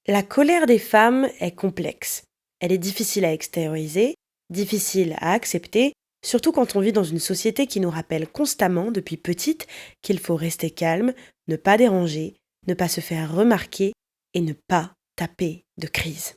La colère des femmes est complexe. Elle est difficile à extérioriser, difficile à accepter, surtout quand on vit dans une société qui nous rappelle constamment, depuis petite, qu'il faut rester calme, ne pas déranger, ne pas se faire remarquer et ne pas taper de crise.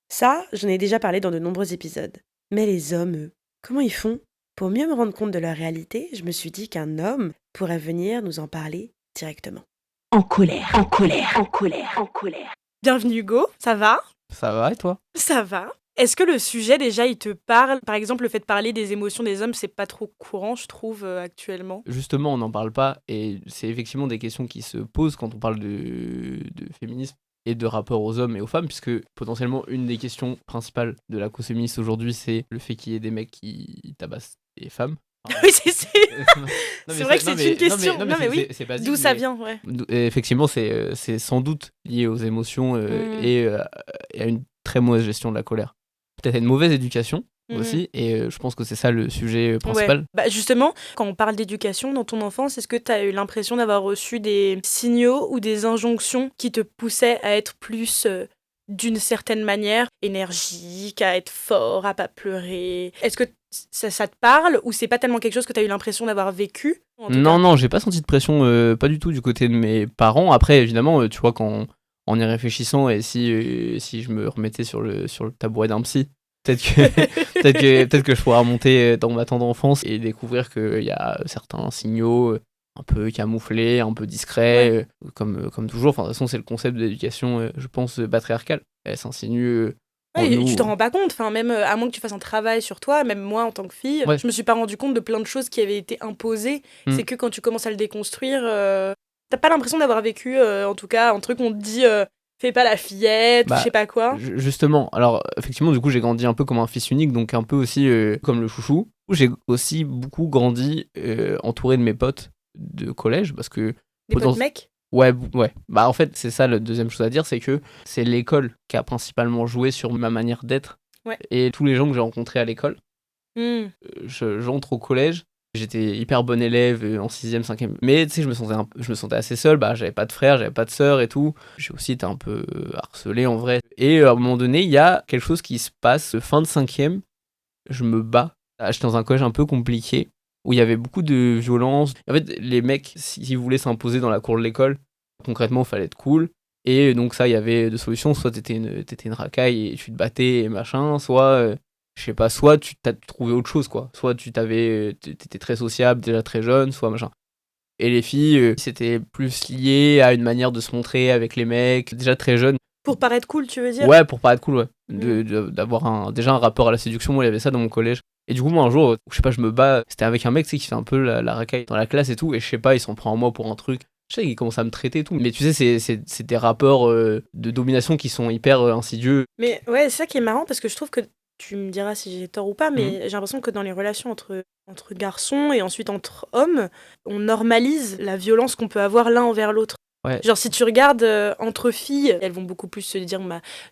Ça, j'en ai déjà parlé dans de nombreux épisodes. Mais les hommes, eux, comment ils font? Pour mieux me rendre compte de leur réalité, je me suis dit qu'un homme pourrait venir nous en parler directement. En colère, en colère, en colère, en colère. Bienvenue Hugo, ça va? Ça va et toi? Ça va. Est-ce que le sujet déjà il te parle? Par exemple, le fait de parler des émotions des hommes, c'est pas trop courant, je trouve, actuellement. Justement, on n'en parle pas et c'est effectivement des questions qui se posent quand on parle de féminisme et de rapport aux hommes et aux femmes, puisque potentiellement une des questions principales de la cause féministe aujourd'hui, c'est le fait qu'il y ait des mecs qui tabassent les femmes. Oui, c'est vrai que c'est une question. Non, mais oui. C'est basique, D'où ça vient, ouais. Effectivement, c'est sans doute lié aux émotions et à une très mauvaise gestion de la colère. Peut-être à une mauvaise éducation aussi, et je pense que c'est ça le sujet principal. Ouais. Bah justement, quand on parle d'éducation dans ton enfance, est-ce que tu as eu l'impression d'avoir reçu des signaux ou des injonctions qui te poussaient à être plus d'une certaine manière énergique, à être fort, à pas pleurer? Est-ce que ça te parle ou c'est pas tellement quelque chose que tu as eu l'impression d'avoir vécu? Non, j'ai pas senti de pression, pas du tout du côté de mes parents. Après, évidemment, tu vois, en y réfléchissant et si je me remettais sur le tabouret d'un psy, peut-être que je pourrais remonter dans ma tendre enfance et découvrir qu'il y a certains signaux un peu camouflés, un peu discrets, comme toujours. Enfin, de toute façon, c'est le concept de l'éducation, je pense, patriarcale. Elle s'insinue en Ouais, nous. tu t'en rends pas compte, enfin, même à moins que tu fasses un travail sur toi, même moi en tant que fille, Ouais. je me suis pas rendu compte de plein de choses qui avaient été imposées. C'est que quand tu commences à le déconstruire, t'as pas l'impression d'avoir vécu, en tout cas, un truc où on te dit fais pas la fillette, ou je sais pas quoi. Justement, alors effectivement, du coup, j'ai grandi un peu comme un fils unique, donc un peu aussi comme le chouchou. J'ai aussi beaucoup grandi entouré de mes potes de collège, parce que... Des potes mecs? Ouais. Bah en fait, c'est ça la deuxième chose à dire, c'est que c'est l'école qui a principalement joué sur ma manière d'être. Ouais. Et tous les gens que j'ai rencontrés à l'école, j'entre au collège, j'étais hyper bon élève en 6ème, 5ème. Mais tu sais, je me sentais assez seul, bah j'avais pas de frères, j'avais pas de sœurs et tout. J'ai aussi été un peu harcelé en vrai. Et à un moment donné, il y a quelque chose qui se passe, fin de 5ème, je me bats. J'étais dans un collège un peu compliqué, où il y avait beaucoup de violence. En fait, les mecs, s'ils voulaient s'imposer dans la cour de l'école, concrètement, il fallait être cool. Et donc ça, il y avait deux solutions. Soit t'étais une racaille et tu te battais et machin, soit... je sais pas, soit tu t'as trouvé autre chose, quoi. Soit t'étais très sociable, déjà très jeune, soit machin. Et les filles, c'était plus lié à une manière de se montrer avec les mecs, déjà très jeunes. Pour paraître cool, tu veux dire? Ouais, pour paraître cool, ouais. D'avoir déjà un rapport à la séduction, moi, il y avait ça dans mon collège. Et du coup, moi, un jour, je sais pas, je me bats, c'était avec un mec, tu sais, qui fait un peu la racaille dans la classe et tout, et je sais pas, il s'en prend en moi pour un truc. Je sais qu'il commence à me traiter et tout. Mais tu sais, c'est des rapports de domination qui sont hyper insidieux. Mais ouais, c'est ça qui est marrant, parce que je trouve que, tu me diras si j'ai tort ou pas, mais j'ai l'impression que dans les relations entre garçons et ensuite entre hommes, on normalise la violence qu'on peut avoir l'un envers l'autre. Ouais. Genre, si tu regardes entre filles, elles vont beaucoup plus se dire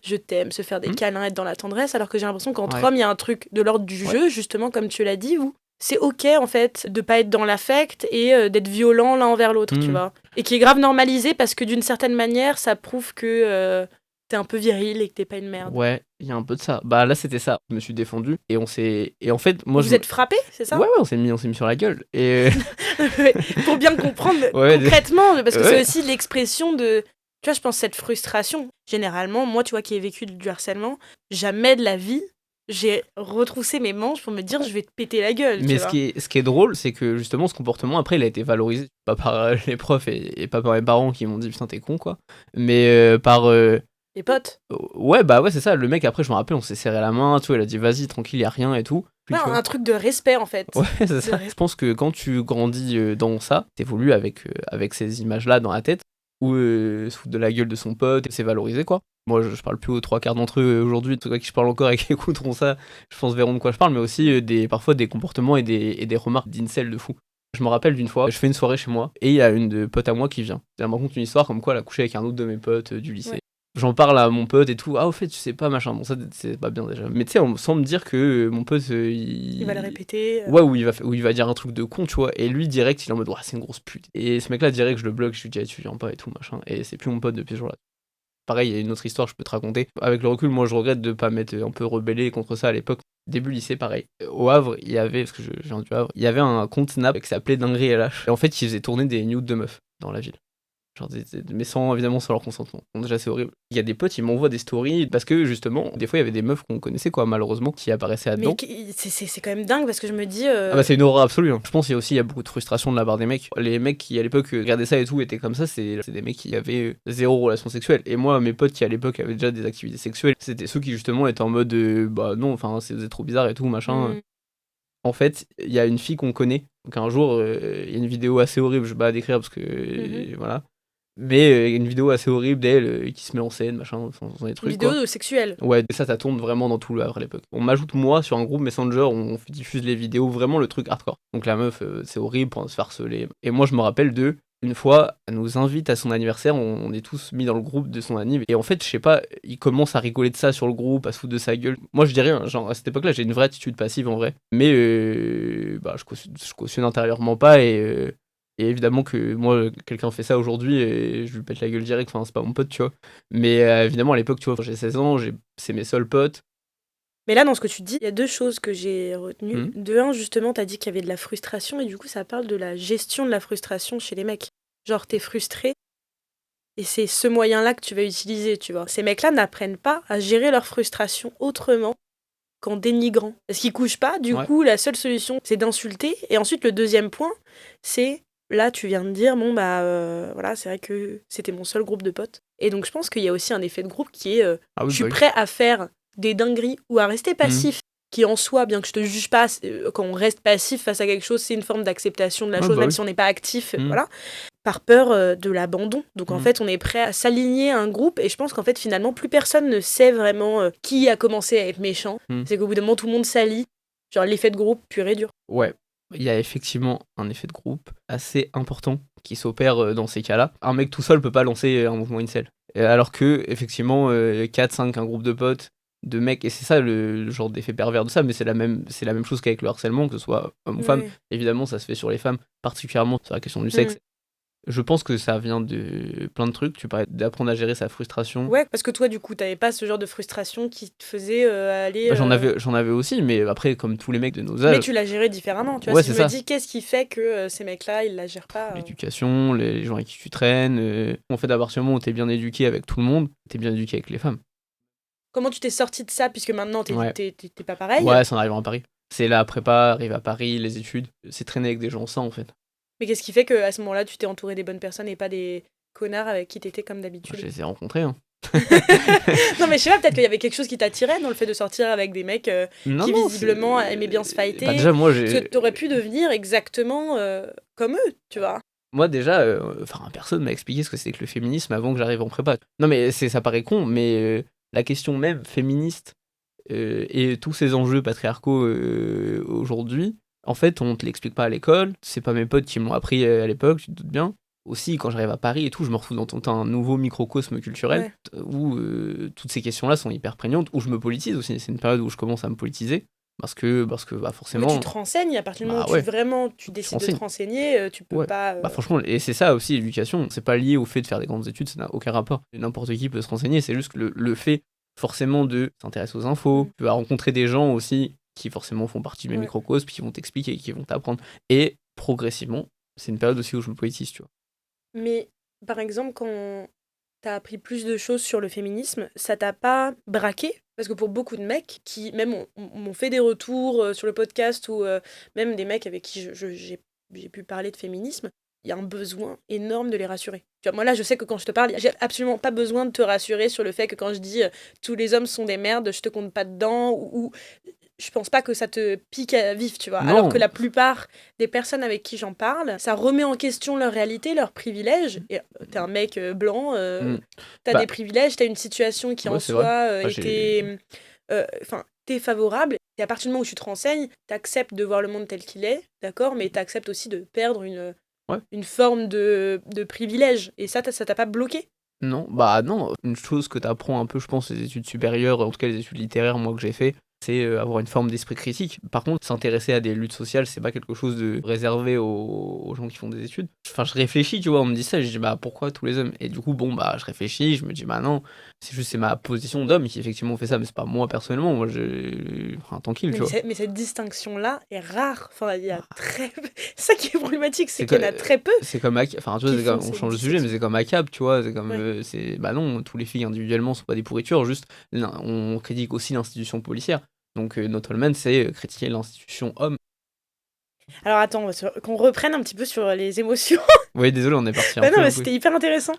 je t'aime, se faire des câlins, être dans la tendresse, alors que j'ai l'impression qu'entre hommes, il y a un truc de l'ordre du jeu, justement, comme tu l'as dit, où c'est ok, en fait, de pas être dans l'affect et d'être violent l'un envers l'autre, tu vois. Et qui est grave normalisé parce que d'une certaine manière, ça prouve que t'es un peu viril et que t'es pas une merde. Ouais, il y a un peu de ça. Bah là, c'était ça. Je me suis défendu et et en fait, moi, vous êtes frappés, c'est ça? Ouais, on s'est mis sur la gueule. Et pour bien comprendre concrètement, parce que c'est aussi l'expression de... Tu vois, je pense cette frustration. Généralement, moi, tu vois, qui ai vécu du harcèlement, jamais de la vie, j'ai retroussé mes manches pour me dire je vais te péter la gueule. Mais ce qui est drôle, c'est que justement, ce comportement, après, il a été valorisé. Pas par les profs et pas par mes parents qui m'ont dit putain, t'es con, quoi. Mais par... Les potes. Ouais, c'est ça. Le mec, après, je me rappelle, on s'est serré la main, tu vois, il a dit vas-y, tranquille, y a rien et tout. Ouais, un truc de respect, en fait. Ouais, c'est ça. Je pense que quand tu grandis dans ça, t'évolues avec ces images-là dans la tête, où se foutre de la gueule de son pote, et c'est valorisé, quoi. Moi, je parle plus aux 3/4 d'entre eux aujourd'hui, tous ceux qui je parle encore et qui écouteront ça, je pense verront de quoi je parle, mais aussi parfois des comportements et des remarques d'incel de fou. Je me rappelle d'une fois, je fais une soirée chez moi, et il y a une de potes à moi qui vient. Elle me raconte une histoire comme quoi elle a couché avec un autre de mes potes du lycée. Ouais. J'en parle à mon pote et tout, au fait, tu sais pas, machin, bon, ça c'est pas bien déjà. Mais tu sais, sans me dire que mon pote, il va le répéter. Ouais, ou il va dire un truc de con, tu vois, et lui, direct, il est en mode, c'est une grosse pute. Et ce mec-là, direct, je le bloque, je lui dis, tu viens pas et tout, machin, et c'est plus mon pote depuis ce jour-là. pareil, il y a une autre histoire que je peux te raconter. Avec le recul, moi je regrette de pas m'être un peu rebellé contre ça à l'époque. Début lycée, pareil. Au Havre, il y avait, parce que je viens du Havre, il y avait un compte Snap qui s'appelait Dinguerie LH. Et en fait, il faisait tourner des nudes de meufs dans la ville. Genre mais évidemment sans leur consentement. Donc déjà c'est horrible. Il y a des potes, ils m'envoient des stories parce que justement, des fois il y avait des meufs qu'on connaissait quoi, malheureusement, qui apparaissaient là-dedans. Mais c'est quand même dingue parce que je me dis. Ah bah c'est une horreur absolue. Hein. Je pense qu'il y a beaucoup de frustration de la part des mecs. Les mecs qui à l'époque regardaient ça et tout étaient comme ça, c'est des mecs qui avaient zéro relation sexuelle. Et moi, mes potes qui à l'époque avaient déjà des activités sexuelles, c'était ceux qui justement étaient en mode bah non, enfin c'est trop bizarre et tout machin. En fait, il y a une fille qu'on connaît. Donc un jour, il y a une vidéo assez horrible, je vais pas la décrire parce que voilà. Mais une vidéo assez horrible d'elle qui se met en scène, machin, dans des trucs. Une vidéo sexuelle. Ouais, ça tourne vraiment dans tout le Havre à l'époque. On m'ajoute moi sur un groupe Messenger, on diffuse les vidéos, vraiment le truc hardcore. Donc la meuf, c'est horrible pour se faire harceler. Et moi, je me rappelle une fois, elle nous invite à son anniversaire, on est tous mis dans le groupe de son anniv. Et en fait, je sais pas, il commence à rigoler de ça sur le groupe, à se foutre de sa gueule. Moi, je dis rien, genre à cette époque-là, j'ai une vraie attitude passive en vrai. Mais je cautionne intérieurement pas et évidemment que moi, quelqu'un fait ça aujourd'hui et je lui pète la gueule direct, enfin c'est pas mon pote, tu vois. Mais évidemment, à l'époque, tu vois, j'ai 16 ans, c'est mes seuls potes. Mais là, dans ce que tu dis, il y a deux choses que j'ai retenues. De un, justement, t'as dit qu'il y avait de la frustration et du coup, ça parle de la gestion de la frustration chez les mecs. Genre, t'es frustré et c'est ce moyen-là que tu vas utiliser, tu vois. Ces mecs-là n'apprennent pas à gérer leur frustration autrement qu'en dénigrant. Parce qu'ils couchent pas, du coup, la seule solution, c'est d'insulter. Et ensuite, le deuxième point, c'est... Là, tu viens de dire, bon, voilà, c'est vrai que c'était mon seul groupe de potes. Et donc, je pense qu'il y a aussi un effet de groupe qui est je suis prêt à faire des dingueries ou à rester passif. Qui en soi, bien que je te juge pas, quand on reste passif face à quelque chose, c'est une forme d'acceptation de la chose, même si on n'est pas actif, voilà. Par peur de l'abandon. Donc, en fait, on est prêt à s'aligner à un groupe. Et je pense qu'en fait, finalement, plus personne ne sait vraiment qui a commencé à être méchant. C'est qu'au bout d'un moment, tout le monde s'allie. Genre, l'effet de groupe pur et dur. Ouais. Il y a effectivement un effet de groupe assez important qui s'opère dans ces cas-là. Un mec tout seul peut pas lancer un mouvement incel. Alors que, effectivement, 4, 5, un groupe de potes, de mecs, et c'est ça le genre d'effet pervers de ça, mais c'est la même chose qu'avec le harcèlement, que ce soit homme ou femme. Évidemment, ça se fait sur les femmes, particulièrement sur la question du sexe. Je pense que ça vient de plein de trucs. Tu parlais d'apprendre à gérer sa frustration. Ouais, parce que toi, du coup, t'avais pas ce genre de frustration qui te faisait aller... J'en avais aussi, mais après, comme tous les mecs de nos âges... Mais tu l'as géré différemment, tu vois. Si je me dis, qu'est-ce qui fait que ces mecs-là, ils la gèrent pas L'éducation, les gens avec qui tu traînes... En fait, à partir du moment où t'es bien éduqué avec tout le monde, t'es bien éduqué avec les femmes. Comment tu t'es sorti de ça, puisque maintenant, t'es pas pareil? Ouais, c'est en arrivant à Paris. C'est la prépa, arriver à Paris, les études. C'est traîner avec des gens sans, en fait. Mais qu'est-ce qui fait qu'à ce moment-là, tu t'es entouré des bonnes personnes et pas des connards avec qui t'étais comme d'habitude? Je les ai rencontrés, hein. Non, mais je sais pas, peut-être qu'il y avait quelque chose qui t'attirait dans le fait de sortir avec des mecs qui visiblement aimaient bien se fighter. Déjà, moi, parce que t'aurais pu devenir exactement comme eux, tu vois. Moi, déjà, personne m'a expliqué ce que c'était que le féminisme avant que j'arrive en prépa. Non, mais ça paraît con, mais la question même féministe et tous ces enjeux patriarcaux aujourd'hui, en fait, on te l'explique pas à l'école. C'est pas mes potes qui m'ont appris à l'époque, tu te doutes bien. Aussi, quand j'arrive à Paris et tout, je me retrouve dans un nouveau microcosme culturel où toutes ces questions-là sont hyper prégnantes, où je me politise aussi. C'est une période où je commence à me politiser parce que forcément... Mais tu te renseignes, à partir du moment où tu décides de te renseigner, tu peux pas... franchement, et c'est ça aussi, l'éducation. C'est pas lié au fait de faire des grandes études, ça n'a aucun rapport. N'importe qui peut se renseigner, c'est juste que le fait forcément de s'intéresser aux infos, tu vas rencontrer des gens aussi qui forcément font partie de mes microcosmes, qui vont t'expliquer, qui vont t'apprendre. Et progressivement, c'est une période aussi où je me politise, tu vois. Mais par exemple, quand t'as appris plus de choses sur le féminisme, ça t'a pas braqué? Parce que pour beaucoup de mecs qui même m'ont fait des retours sur le podcast ou même des mecs avec qui j'ai pu parler de féminisme, il y a un besoin énorme de les rassurer. Tu vois, moi là, je sais que quand je te parle, j'ai absolument pas besoin de te rassurer sur le fait que quand je dis tous les hommes sont des merdes, je te compte pas dedans ou je pense pas que ça te pique à vif, tu vois. Non. Alors que la plupart des personnes avec qui j'en parle, ça remet en question leur réalité, leurs privilèges. Et t'es un mec blanc, t'as des privilèges, t'as une situation qui en soi était défavorable. Et à partir du moment où tu te renseignes, t'acceptes de voir le monde tel qu'il est, d'accord, mais t'acceptes aussi de perdre une forme de privilège. Et ça t'a pas bloqué? Non, non. Une chose que t'apprends un peu, je pense, les études supérieures, en tout cas les études littéraires, moi, que j'ai fait, c'est avoir une forme d'esprit critique. Par contre, s'intéresser à des luttes sociales, c'est pas quelque chose de réservé aux gens qui font des études. Enfin, je réfléchis, tu vois, on me dit ça, je dis bah pourquoi tous les hommes? Et du coup, bon, bah je réfléchis, je me dis bah non, c'est ma position d'homme qui effectivement fait ça, mais c'est pas moi personnellement, moi enfin, tranquille, tu vois. Mais cette distinction-là est rare. Enfin, il y a très peu. C'est ça qui est problématique, c'est C'est qu'il y en a que- très peu. C'est comme enfin tu vois, Qui c'est comme- font on ces change de sujet, mais c'est comme ACAB, tu vois, c'est comme bah non, tous les filles individuellement sont pas des pourritures, juste on critique aussi l'institution policière. Donc Not All Men, c'est critiquer l'institution homme. Alors attends, qu'on reprenne un petit peu sur les émotions. Oui, désolé, on est parti un Bah peu. non, mais c'était hyper intéressant.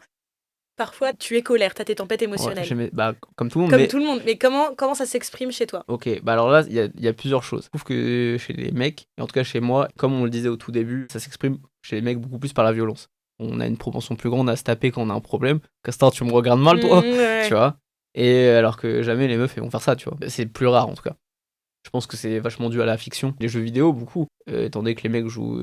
Parfois, tu es colère, t'as tes tempêtes Ouais, émotionnelles. bah, comme tout le monde, Comme mais tout le monde. Mais comment ça s'exprime chez toi? ok, bah alors là, il y a plusieurs choses. Je trouve que chez les mecs, et en tout cas chez moi, comme on le disait au tout début, ça s'exprime chez les mecs beaucoup plus par la violence. On a une propension plus grande à se taper quand on a un problème. Castor, tu me regardes mal, toi, Ouais. tu vois. Et alors que jamais les meufs elles vont faire ça, tu vois. C'est plus rare en tout cas. Je pense que c'est vachement dû à la fiction. Les jeux vidéo, beaucoup. Étant donné que les mecs jouent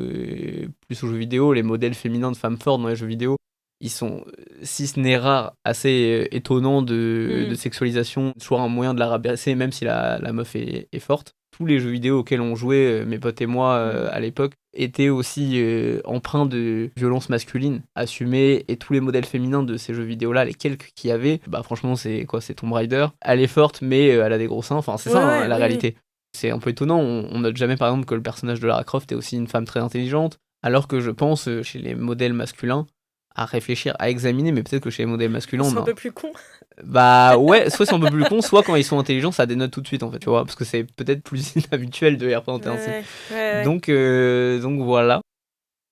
plus aux jeux vidéo, les modèles féminins de femmes fortes dans les jeux vidéo, ils sont, si ce n'est rare, assez étonnants de sexualisation. Toujours un moyen de la rabaisser, même si la meuf est forte. Tous les jeux vidéo auxquels on jouait, mes potes et moi, à l'époque, étaient aussi empreints de violence masculine assumée. Et tous les modèles féminins de ces jeux vidéo-là, les quelques qu'il y avait, bah franchement, c'est Tomb Raider. Elle est forte, mais elle a des gros seins. Enfin, c'est ça, la réalité. C'est un peu étonnant, on note jamais par exemple que le personnage de Lara Croft est aussi une femme très intelligente, alors que je pense chez les modèles masculins à réfléchir, à examiner, mais peut-être que chez les modèles masculins... C'est un peu plus con. Bah ouais, soit ils sont un peu plus cons, soit quand ils sont intelligents, ça dénote tout de suite en fait, tu vois, parce que c'est peut-être plus inhabituel de les représenter ainsi. Ouais. Donc voilà.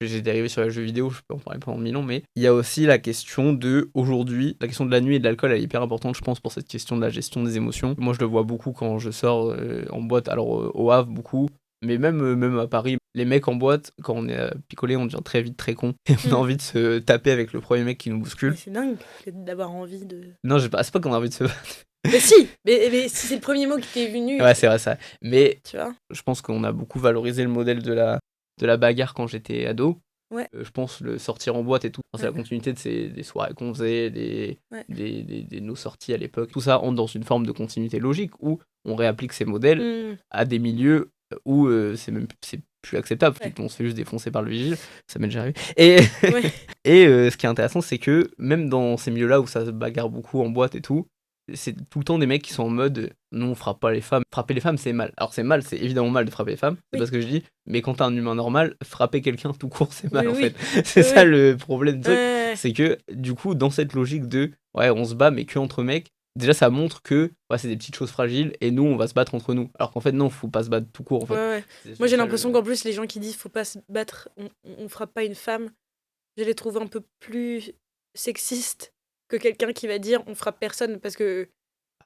J'ai dérivé sur les jeux vidéo, je peux en parler pendant 1000 ans, mais il y a aussi la question de, aujourd'hui, la question de la nuit et de l'alcool, elle est hyper importante, je pense, pour cette question de la gestion des émotions. Moi, je le vois beaucoup quand je sors en boîte, alors au Havre, beaucoup, mais même à Paris, les mecs en boîte, quand on est picolé, on devient très vite très con, et on a envie de se taper avec le premier mec qui nous bouscule. Mais c'est dingue d'avoir envie de... Non, c'est pas qu'on a envie de se Mais si, mais si c'est le premier mot qui t'est venu... Ouais, c'est vrai ça. Mais tu vois, je pense qu'on a beaucoup valorisé le modèle de la bagarre quand j'étais ado. Ouais. Je pense le sortir en boîte et tout. C'est la continuité des soirées qu'on faisait, nos sorties à l'époque. Tout ça entre dans une forme de continuité logique où on réapplique ces modèles à des milieux où c'est plus acceptable. On se fait juste défoncer par le vigile. Ça m'est déjà arrivé. Et ce qui est intéressant, c'est que même dans ces milieux-là où ça se bagarre beaucoup en boîte et tout, c'est tout le temps des mecs qui sont en mode non, on frappe pas les femmes. Frapper les femmes, c'est mal. Alors c'est mal, c'est évidemment mal de frapper les femmes, c'est pas ce que je dis, mais quand t'es un humain normal, frapper quelqu'un tout court, c'est mal en fait. C'est ça le problème du truc, c'est que du coup, dans cette logique de ouais, on se bat, mais que entre mecs, déjà ça montre que c'est des petites choses fragiles et nous on va se battre entre nous. Alors qu'en fait, non, faut pas se battre tout court en fait. Moi j'ai l'impression qu'en plus, les gens qui disent faut pas se battre, on frappe pas une femme, je les trouve un peu plus sexistes que quelqu'un qui va dire on frappe personne, parce que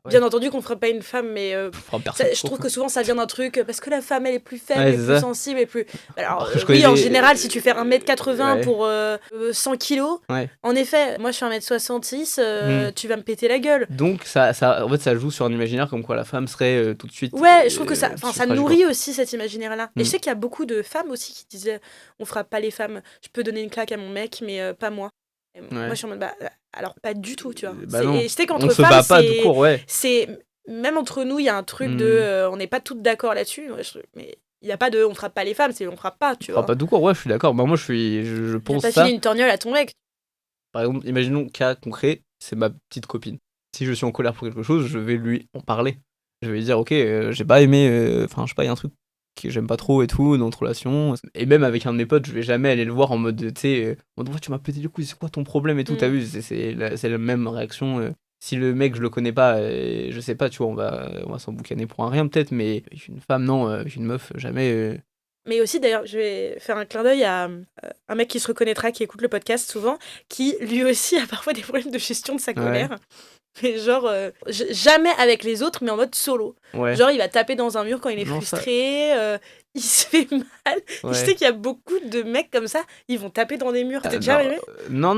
bien entendu qu'on frappe pas une femme, mais je trouve que souvent ça vient d'un truc parce que la femme elle est plus faible, elle est plus sensible et plus... Alors oui, en général, si tu fais 1m80 pour 100 kilos, en effet, moi je fais 1m66, tu vas me péter la gueule. Donc ça en fait ça joue sur un imaginaire comme quoi la femme serait tout de suite... Ouais, je trouve que ça nourrit aussi cet imaginaire-là. Et je sais qu'il y a beaucoup de femmes aussi qui disaient on frappe pas les femmes, je peux donner une claque à mon mec, mais pas moi. Moi je suis en mode alors pas du tout, tu vois. Et je sais qu'entre femmes, bat pas tout court, c'est même entre nous, il y a un truc de on n'est pas toutes d'accord là-dessus, mais il y a pas de on frappe pas les femmes, c'est on frappe pas, tu vois. Frappe pas tout court, je suis d'accord. Bah moi je pense ça. T'as filé une torgnole à ton mec. Par exemple, imaginons cas concret, c'est ma petite copine. Si je suis en colère pour quelque chose, je vais lui en parler. Je vais lui dire OK, j'ai pas aimé, enfin je sais pas, il y a un truc que j'aime pas trop et tout dans notre relation, et même avec un de mes potes je vais jamais aller le voir en mode tu sais tu m'as pété le couille, c'est quoi ton problème et tout, t'as vu, c'est la même réaction. Si le mec je le connais pas, je sais pas, tu vois, on va s'en boucaner pour un rien peut-être, mais avec une femme non, avec une meuf jamais. Mais aussi d'ailleurs je vais faire un clin d'œil à un mec qui se reconnaîtra, qui écoute le podcast souvent, qui lui aussi a parfois des problèmes de gestion de sa colère. Mais genre, jamais avec les autres, mais en mode solo. Genre, il va taper dans un mur quand il est frustré, il se fait mal. Je sais qu'il y a beaucoup de mecs comme ça, ils vont taper dans des murs. T'es déjà arrivé ? Non,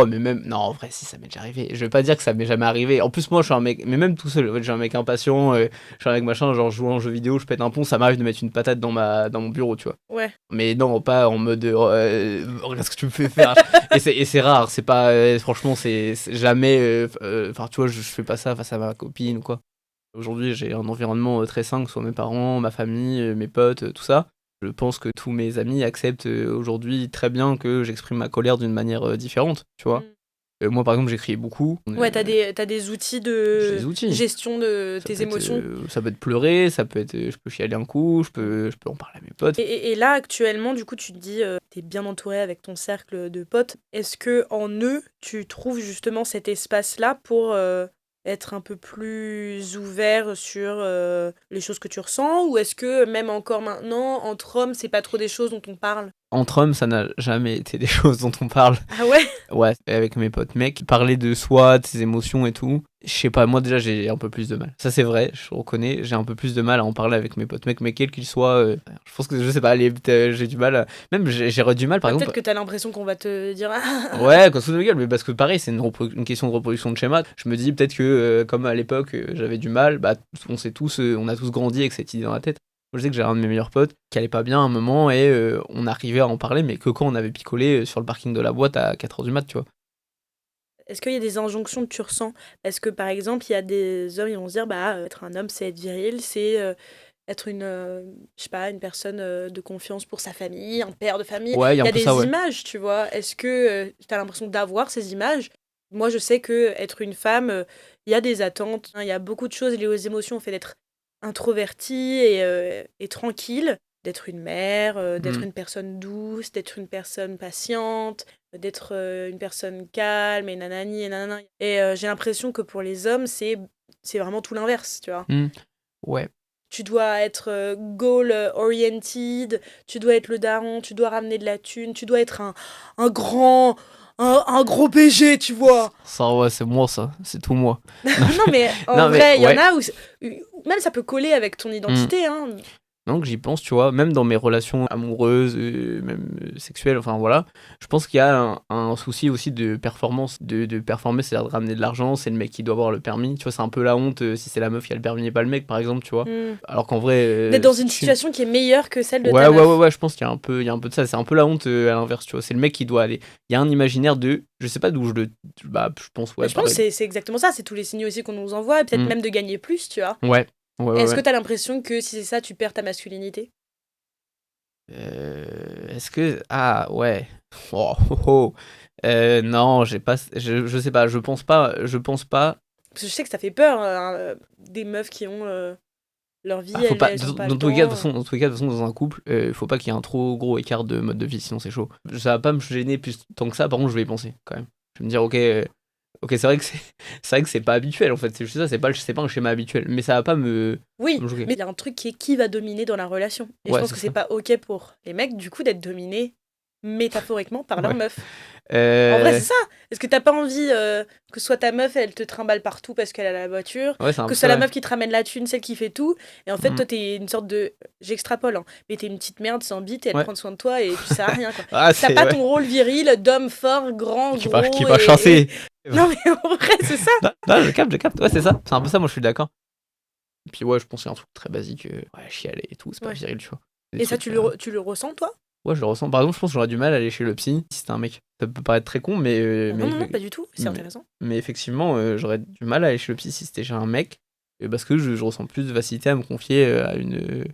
mais même... Non, en vrai, si, ça m'est déjà arrivé. Je vais pas dire que ça m'est jamais arrivé. En plus, moi, je suis un mec... Mais même tout seul, en fait, je suis un mec impatient, je suis un mec machin, genre, je joue en jeu vidéo, je pète un pont, ça m'arrive de mettre une patate dans mon bureau, tu vois. Mais non, pas en mode... regarde ce que tu me fais faire. et c'est rare, c'est pas... franchement, c'est jamais... Enfin, tu vois, je fais pas ça face à ma copine ou quoi. Aujourd'hui, j'ai un environnement très sain, que ce soit mes parents, ma famille, mes potes, tout ça. Je pense que tous mes amis acceptent aujourd'hui très bien que j'exprime ma colère d'une manière différente, tu vois. Moi, par exemple, j'écris beaucoup. Ouais, t'as des outils J'ai de des outils. gestion de Ça tes peut être, émotions. ça peut être pleurer, ça peut être je peux chialer un coup, je peux en parler à mes potes. Et là, actuellement, du coup, tu te dis, t'es bien entouré avec ton cercle de potes. Est-ce que en eux, tu trouves justement cet espace-là pour être un peu plus ouvert sur les choses que tu ressens? Ou est-ce que même encore maintenant, entre hommes, c'est pas trop des choses dont on parle? Entre hommes, ça n'a jamais été des choses dont on parle. Ah ouais? Ouais, avec mes potes mecs, parler de soi, de ses émotions et tout. Je sais pas, moi déjà j'ai un peu plus de mal. Ça c'est vrai, je reconnais, j'ai un peu plus de mal à en parler avec mes potes mecs, mais quels qu'ils soient. Je pense que je sais pas, j'ai du mal. Même j'ai du mal par exemple. Peut-être que t'as l'impression qu'on va te dire. Ouais, quand sous de gueule, mais parce que pareil, c'est une question de reproduction de schéma. Je me dis peut-être que comme à l'époque j'avais du mal, bah on a tous grandi avec cette idée dans la tête. Moi, je sais que j'ai un de mes meilleurs potes qui allait pas bien à un moment et on arrivait à en parler, mais que quand on avait picolé sur le parking de la boîte à 4h du mat, tu vois. Est-ce qu'il y a des injonctions que tu ressens? Parce que par exemple, il y a des hommes, ils vont se dire, bah, être un homme, c'est être viril, c'est être je sais pas, une personne de confiance pour sa famille, un père de famille. Ouais, il y Il a y un a peu des ça, ouais. images, tu vois. Est-ce que tu as l'impression d'avoir ces images? Moi, je sais que être une femme, il y a des attentes, hein, il y a beaucoup de choses liées aux émotions, au fait d'être introvertie et tranquille, d'être une mère, d'être Mm. une personne douce, d'être une personne patiente, d'être une personne calme et nanani et nanana. Et j'ai l'impression que pour les hommes, c'est vraiment tout l'inverse, tu vois. Mm. Ouais. Tu dois être goal-oriented, tu dois être le daron, tu dois ramener de la thune, tu dois être un grand, un gros BG, tu vois. Ça, ouais, c'est moi, ça. C'est tout moi. Non, mais en Non, mais vrai, il y en ouais. a où même ça peut coller avec ton Mm. identité, hein. Donc j'y pense, tu vois, même dans mes relations amoureuses, même sexuelles, enfin voilà, je pense qu'il y a un souci aussi de performance, de performer, c'est-à-dire de ramener de l'argent, c'est le mec qui doit avoir le permis, tu vois, c'est un peu la honte si c'est la meuf qui a le permis et pas le mec, par exemple, tu vois. Alors qu'en vrai... D'être dans une situation qui est meilleure que celle de Ouais, ta ouais, meuf. ouais, ouais, je pense qu'il y a un peu de ça, c'est un peu la honte à l'inverse, tu vois, c'est le mec qui doit aller... Il y a un imaginaire de... Je sais pas d'où je le... Bah, je pense, ouais, Mais je pense pareil. que c'est exactement ça, c'est tous les signaux aussi qu'on nous envoie, et peut-être même de gagner plus, tu vois. Ouais, ouais, Est-ce ouais. que t'as l'impression que si c'est ça, tu perds ta masculinité? Est-ce que... Ah, ouais. Oh, oh, oh. Non, j'ai pas... Je sais pas, je pense pas... Parce que je sais que ça fait peur, hein, des meufs qui ont leur vie, Ah, faut pas... elles ont pas Dans le tous les cas, de temps. toute façon, dans un couple, faut pas qu'il y ait un trop gros écart de mode de vie, sinon c'est chaud. Ça va pas me gêner plus tant que ça, par contre, je vais y penser, quand même. Je vais me dire, ok, c'est vrai que c'est pas habituel, en fait. C'est juste ça, c'est pas un schéma habituel. Mais ça va pas Oui, me choquer. mais il y a un truc qui va dominer dans la relation. Et Ouais, je pense c'est que c'est ça. pas ok pour les mecs, du coup, d'être dominés métaphoriquement par leur Ouais. meuf. En vrai, Euh... c'est ça. Est-ce que t'as pas envie que ce soit ta meuf, elle te trimballe partout parce qu'elle a la voiture, Ouais, c'est un que peu ce soit ça, la ouais. meuf qui te ramène la thune, celle qui fait tout, et en fait, Mm. toi, t'es une sorte de... J'extrapole, hein, mais t'es une petite merde sans bite et elle Ouais. prend soin de toi et tu sers à rien, quoi. Ah, T'as c'est... pas ouais. ton rôle viril d'homme fort, grand, Qui gros va chancer. Non, mais en vrai, c'est ça. Non, je capte. Ouais, c'est ça. C'est un peu ça, moi, je suis d'accord. Et puis, ouais, je pense qu'il y a un truc très basique. Ouais, chialer et tout, c'est pas Ouais. viril, tu vois. Des Et ça, trucs, tu le ressens, toi? Ouais, je le ressens. Par exemple, je pense que j'aurais du mal à aller chez le psy si c'était un mec. Ça peut paraître très con, mais. Non, pas du tout. C'est mais- intéressant. Mais effectivement, j'aurais du mal à aller chez le psy si c'était chez un mec. Parce que je ressens plus de facilité à me confier Une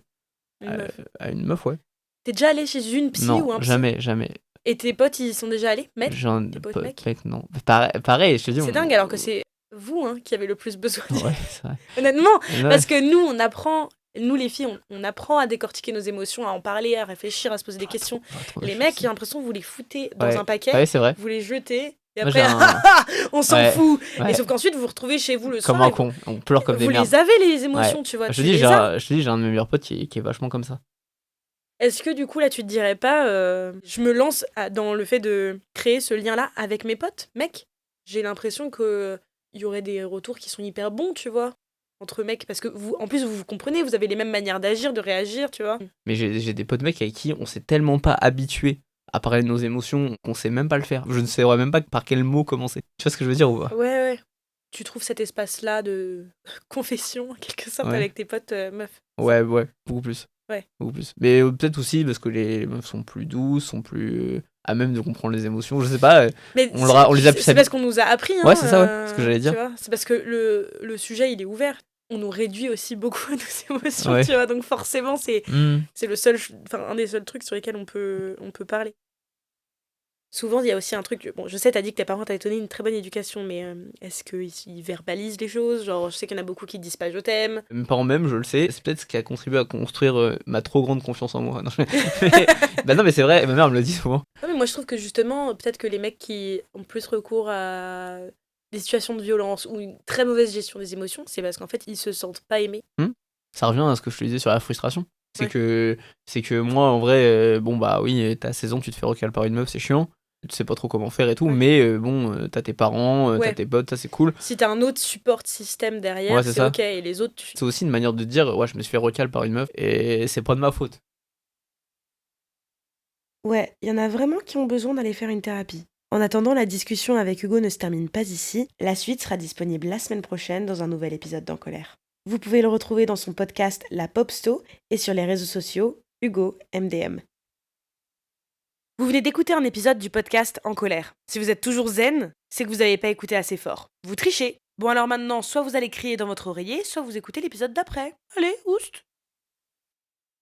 meuf. à une meuf, ouais. T'es déjà allé chez une psy Non, ou un psy? jamais. Et tes potes, ils sont déjà allés? Mec? J'en Tes potes pas- mecs? mec, non. Pareil, je te dis. C'est dingue, alors que c'est vous hein, qui avez le plus besoin. Ouais, c'est vrai. Honnêtement, Ouais. parce que nous, on apprend, nous les filles, on apprend à décortiquer nos émotions, à en parler, à réfléchir, à se poser des questions. Les mecs, j'ai l'impression que vous les foutez dans Ouais. un paquet, Ouais, c'est vrai. vous les jetez, et Moi, après, j'ai un- on s'en Ouais. fout. Ouais. Et sauf qu'ensuite, vous vous retrouvez chez vous le Comme soir. un con. On pleure comme des Vous merdes. les avez, les émotions, Ouais. tu vois. Je tu te dis, les as. j'ai un de mes meilleurs potes qui est vachement comme ça. Est-ce que du coup, là, tu te dirais pas, je me lance dans le fait de créer ce lien-là avec mes potes, mec? J'ai l'impression que il y aurait des retours qui sont hyper bons, tu vois, entre mecs, parce que vous, en plus, vous vous comprenez, vous avez les mêmes manières d'agir, de réagir, tu vois. Mais j'ai des potes mecs avec qui on s'est tellement pas habitué à parler de nos émotions qu'on sait même pas le faire. Je ne saurais même pas par quel mot commencer. Tu vois ce que je veux dire ou pas? Ouais. Tu trouves cet espace-là de confession, en quelque sorte, Ouais. avec tes potes meufs. Ouais, beaucoup plus. Ouais. Beaucoup plus. Mais peut-être aussi parce que les meufs sont plus douces, sont plus à même de comprendre les émotions. Je sais pas. Mais On les a plus c'est parce qu'on nous a appris. Hein, Ouais, c'est ça, ouais, c'est ce que j'allais dire. tu vois, c'est parce que le sujet, il est ouvert. on nous réduit aussi beaucoup à nos émotions, Ouais. tu vois. Donc forcément, c'est le seul, un des seuls trucs sur lesquels on peut parler. Souvent, il y a aussi un truc. Bon, je sais, t'as dit que tes parents t'avaient donné une très bonne éducation, mais est-ce qu'ils verbalisent les choses? Genre, je sais qu'il y en a beaucoup qui disent pas je t'aime. Mes parents même, je le sais, c'est peut-être ce qui a contribué à construire ma trop grande confiance en moi. Non, bah non, mais c'est vrai, ma mère me le dit souvent. Non, mais moi, je trouve que justement, peut-être que les mecs qui ont plus recours à des situations de violence ou une très mauvaise gestion des émotions, c'est parce qu'en fait, ils se sentent pas aimés. Ça revient à ce que je te disais sur la frustration. C'est Ouais. que moi, en vrai, bon, bah oui, t'as 16 ans, tu te fais recal par une meuf, c'est chiant. Tu sais pas trop comment faire et tout, Ouais. mais bon, t'as tes parents, t'as Ouais. tes potes, ça c'est cool. Si t'as un autre support système derrière, Ouais, c'est c'est ça. ok. Et les autres, C'est aussi une manière de dire, ouais, je me suis fait recal par une meuf et c'est pas de ma faute. Ouais, il y en a vraiment qui ont besoin d'aller faire une thérapie. En attendant, la discussion avec Hugo ne se termine pas ici. La suite sera disponible la semaine prochaine dans un nouvel épisode d'En Colère. Vous pouvez le retrouver dans son podcast La Popsto et sur les réseaux sociaux Hugo MDM. Vous venez d'écouter un épisode du podcast En Colère. Si vous êtes toujours zen, c'est que vous n'avez pas écouté assez fort. Vous trichez. Bon alors maintenant, soit vous allez crier dans votre oreiller, soit vous écoutez l'épisode d'après. Allez, oust!